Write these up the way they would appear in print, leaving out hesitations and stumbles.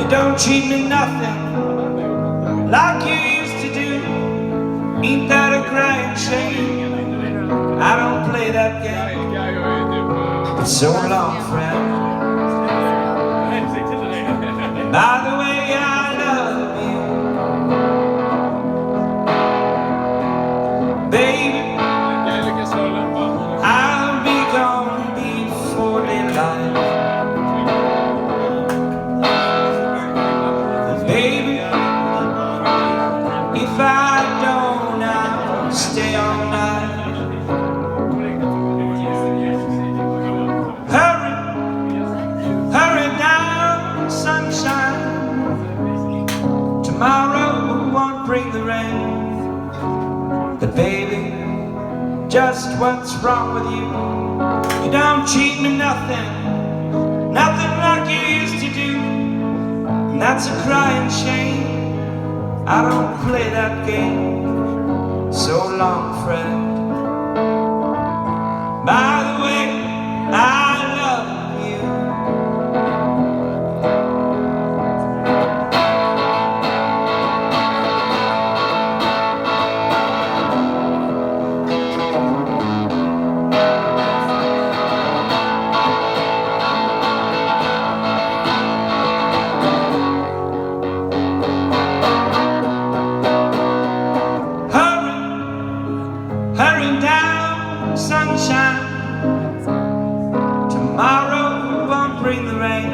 You don't treat me nothing like you used to do. Ain't that a crying shame? I don't play that game. But so long, friend. By the way, I love you, baby. I'll be gone before daylight, baby. If I don't, I'll stay all night. Hurry, hurry down, sunshine. Tomorrow won't bring the rain. But baby, just what's wrong with you? You don't treat me nothing like you used to do. And that's a crying shame. I don't play that game. So long, friend. By the way, I love you. Hurry down, sunshine. Tomorrow won't bring the rain.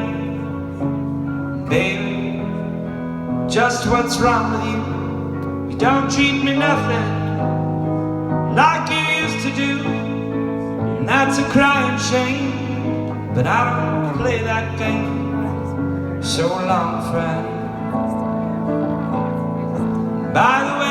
Baby, just what's wrong with you? You don't treat me nothing like you used to do. And that's a crying shame. But I don't play that game. So long, friend. By the way,